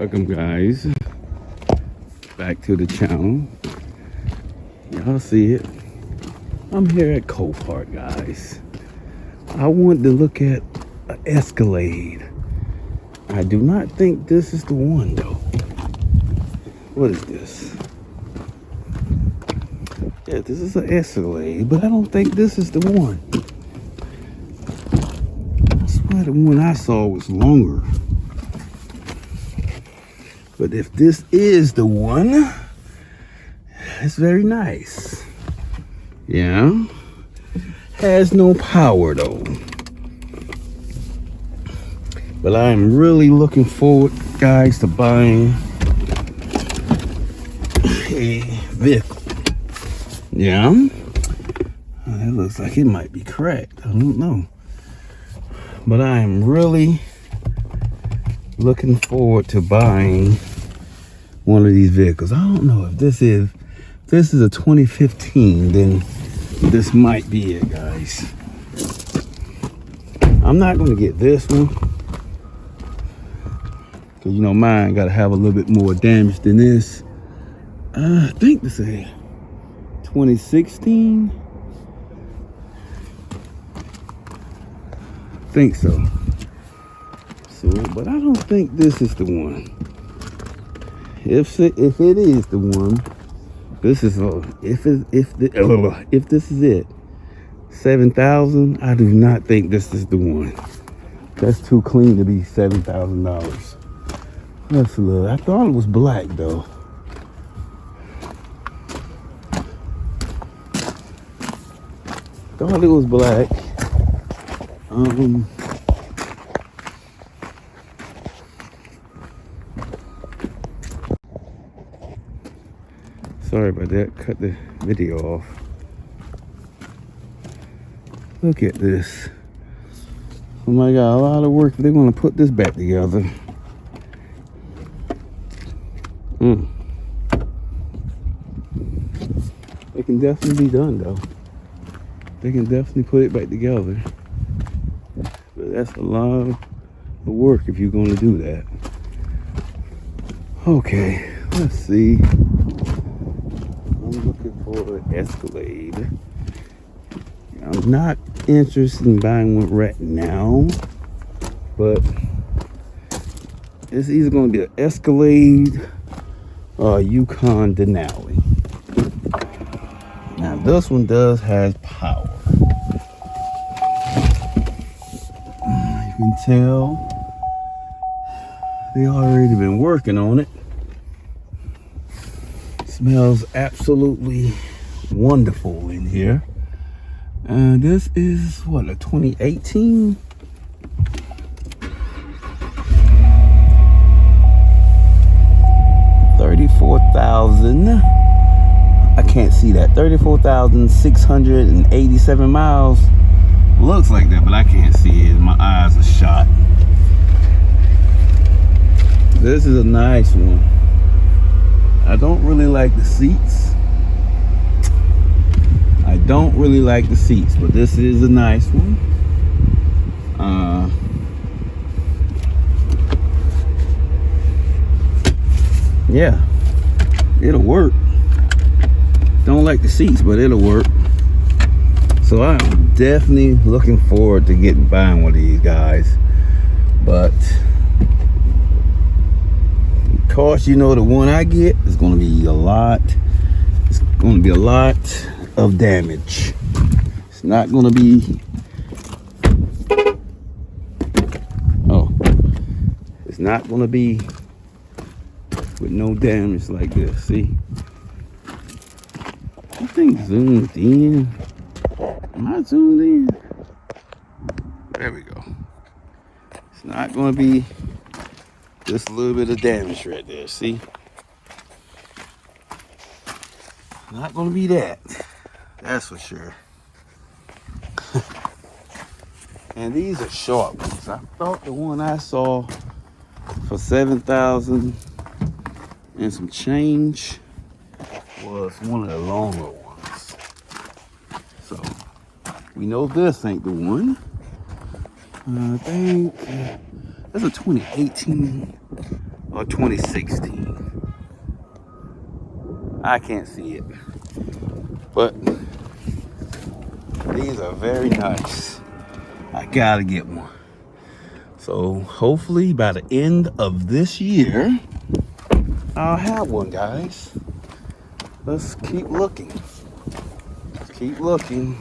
Welcome guys back to the channel. Y'all see it, I'm here at Copart, guys. I wanted to look at an Escalade. I do not think this is the one though. What is this? Yeah, this is an Escalade, but I don't think this is the one. I swear the one I saw was longer. But if this is the one, it's very nice. Yeah. Has no power though. But I am really looking forward, guys, to buying a vehicle. Yeah. It looks like it might be cracked. I don't know. But I am really looking forward to buying one of these vehicles. I don't know if this is a 2015, then this might be it, guys. I'm not gonna get this one because you know mine gotta have a little bit more damage than this. I think this is 2016. Think so. But I don't think this is the one. If it is the one, this is if this is it, 7,000. I do not think this is the one. That's too clean to be $7,000. Let's look. I thought it was black though. Thought it was black. Sorry about that, cut the video off. Look at this. Oh my God, a lot of work. They're gonna put this back together. It can definitely be done though. They can definitely put it back together. But that's a lot of work if you're gonna do that. Okay, let's see. I'm looking for an Escalade. I'm not interested in buying one right now, but it's either going to be an Escalade or a Yukon Denali. Now this one has power. You can tell they already been working on it. Smells absolutely wonderful in here. This is what, a 2018? $34,000. I can't see that. 34,687 miles. Looks like that, but I can't see it. My eyes are shot. This is a nice one. I don't really like the seats. I don't really like the seats, but this is a nice one. Yeah, it'll work. Don't like the seats, but it'll work. So I'm definitely looking forward to buying one of these guys. But of course, you know the one I get is going to be a lot. It's going to be a lot of damage. It's not going to be. It's not going to be with no damage like this. See, I think zoomed in. Am I zoomed in? There we go. It's not going to be just a little bit of damage right there. See, not going to be that. That's for sure. And these are short ones. I thought the one I saw for 7,000 and some change was one of the longer ones. So we know this ain't the one. I think that's a 2018 or 2016. I can't see it, but these are very nice. I gotta get one. So hopefully by the end of this year, I'll have one, guys. Let's keep looking. Keep looking.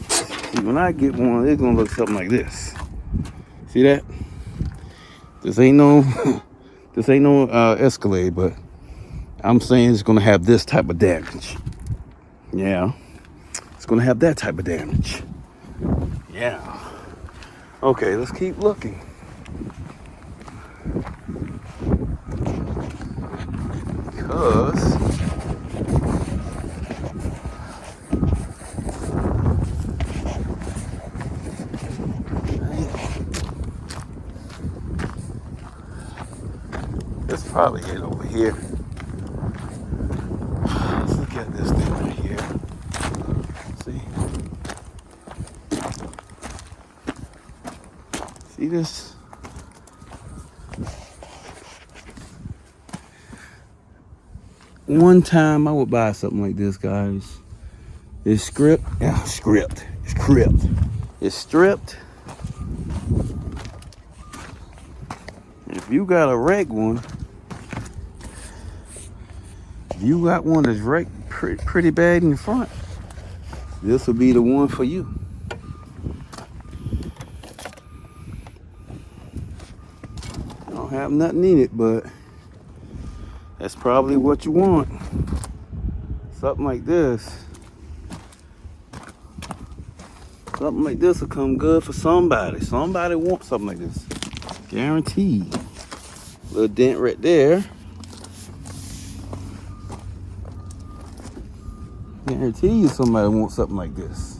See, when I get one, it's gonna look something like this. See that? This ain't no Escalade, but I'm saying it's gonna have this type of damage. Yeah, it's gonna have that type of damage. Yeah. Okay, let's keep looking. Because it's probably it over here. Let's look at this thing right here. See? See this? One time I would buy something like this, guys. It's stripped. It's stripped. It's stripped. If you got a wreck one, if you got one that's wrecked pretty bad in the front, this will be the one for you. I don't have nothing in it, but that's probably what you want. Something like this. Something like this will come good for somebody. Somebody wants something like this. Guaranteed. Little dent right there. Guarantee you somebody wants something like this.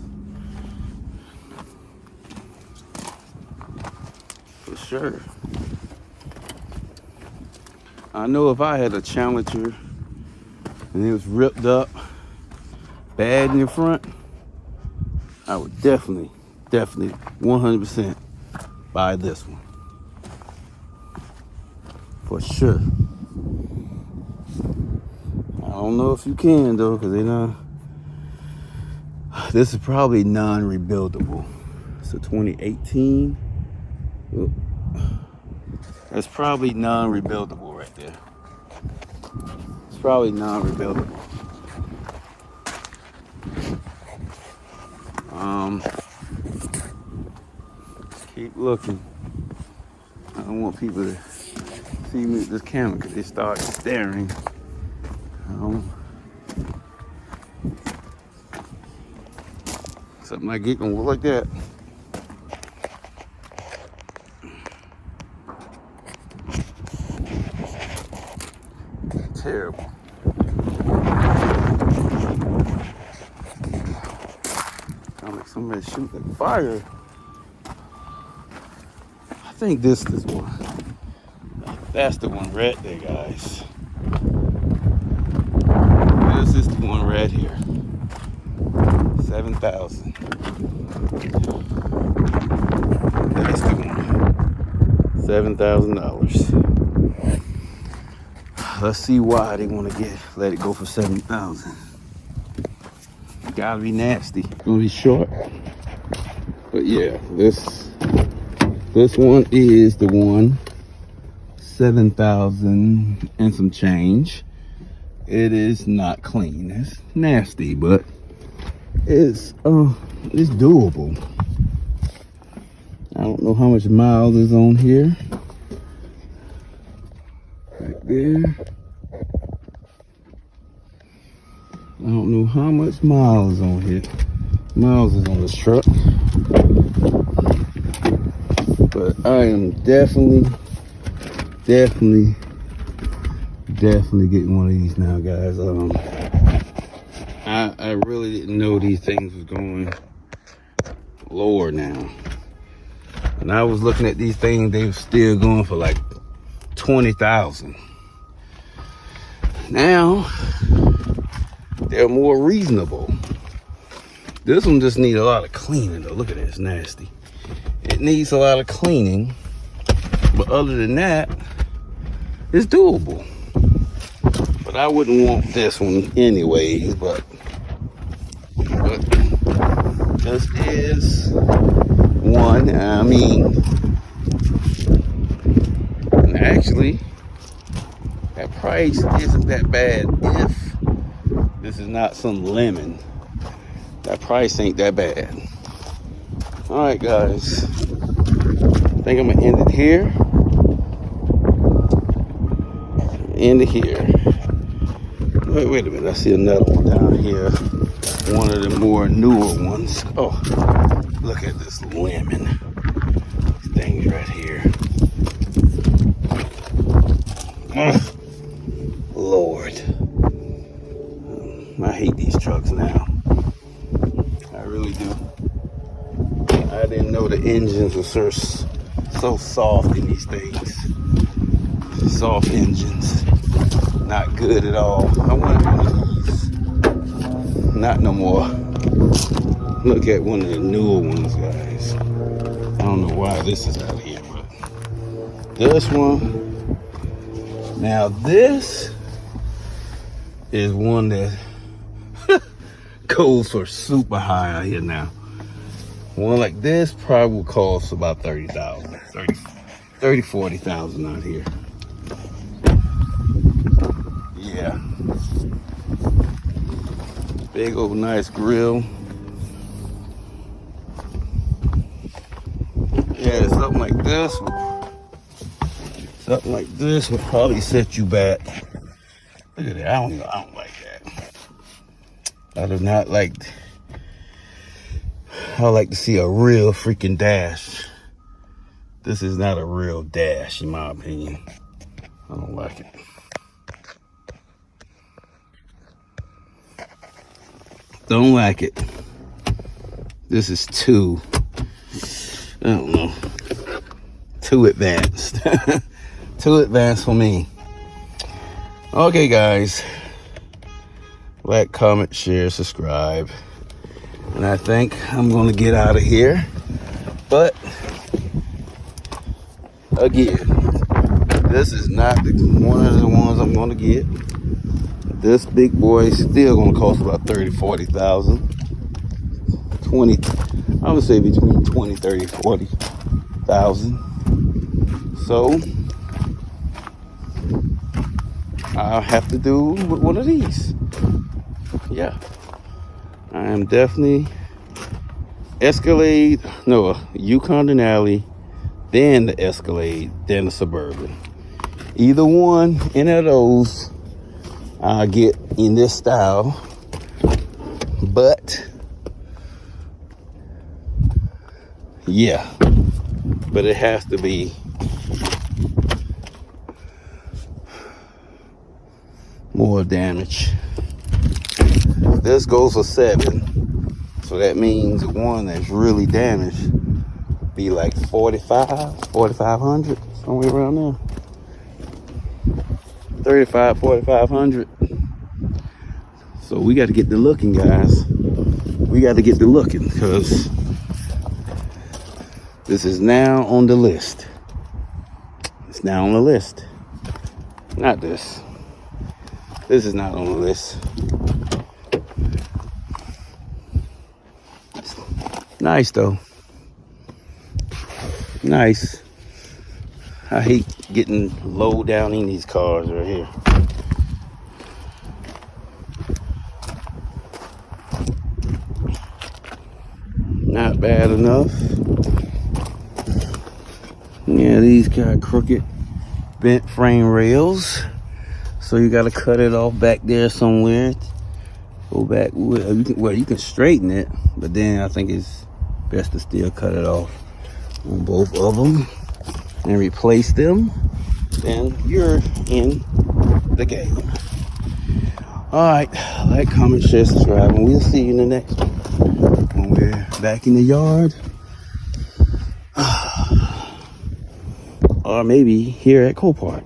For sure. I know if I had a Challenger and it was ripped up bad in the front, I would definitely 100% buy this one. For sure. I don't know if you can though, because they don't. This is probably non-rebuildable. It's a 2018. Oop. That's probably non-rebuildable right there. It's probably non-rebuildable. Keep looking. I don't want people to see me with this camera because they start staring. Something like it gonna look like that. Terrible. Sound like somebody shooting fire. I think this is one. That's the one right there, guys. This is the one right here. 7,000. That's the one. $7,000. Let's see why they want to let it go for 70,000. Gotta be nasty. Gonna be short. But yeah, this one is the one. 7,000 and some change. It is not clean. It's nasty, but it's doable. I don't know how much miles is on here. Right there. I don't know how much miles on here. Miles is on this truck. But I am definitely getting one of these now, guys. I really didn't know these things was going lower now. When I was looking at these things, they were still going for like 20,000. Now they're more reasonable. This one just needs a lot of cleaning though. Look at that, it's nasty. It needs a lot of cleaning, but But other than that, it's doable. But I wouldn't want this one anyway. But this is one. I mean, actually, that price isn't that bad if this is not some lemon. That price ain't that bad. All right, guys. I think I'm gonna end it here. Wait a minute. I see another one down here. One of the more newer ones. Oh, look at this lemon. These things right here. Oh, Lord. I hate these trucks now. I really do. I didn't know the engines were so soft in these things. Soft engines. Not good at all. I want one of these. Not no more. Look at one of the newer ones, guys. I don't know why this is out here, but this one. Now this is one that goes for super high out here now. One like this probably will cost about 30,000, 40,000 out here. Yeah. Big old nice grill. Yeah, something like this would probably set you back. Look at that. I don't like that. I do not like. I like to see a real freaking dash. This is not a real dash, in my opinion. I don't like it. Don't like it. This is too, I don't know, too advanced. Too advanced for me. Okay, guys. Like, comment, share, subscribe. And I think I'm going to get out of here. But, again, this is not one of the ones I'm going to get. This big boy is still going to cost about 30, 40,000. 20, I would say between 20, 30, 40,000. So, I'll have to do with one of these. Yeah. I am definitely Escalade, no, Yukon Denali, then the Escalade, then the Suburban. Either one, any of those, I'll get in this style. But, yeah. But it has to be more damage. This goes for 7, so that means the one that's really damaged be like 4,500, somewhere around there. 35, 4,500. So we got to get to looking, guys. We got to get to looking, because this is now on the list. It's now on the list. Not this. This is not on the list. Nice though. Nice. I hate getting low down in these cars right here. Not bad enough. Yeah, these got crooked bent frame rails. So you gotta cut it off back there somewhere. Go back, well, you can straighten it, but then I think it's best to still cut it off on both of them and replace them. Then you're in the game. All right, like, comment, share, subscribe, and we'll see you in the next one when we're back in the yard, or maybe here at Copart.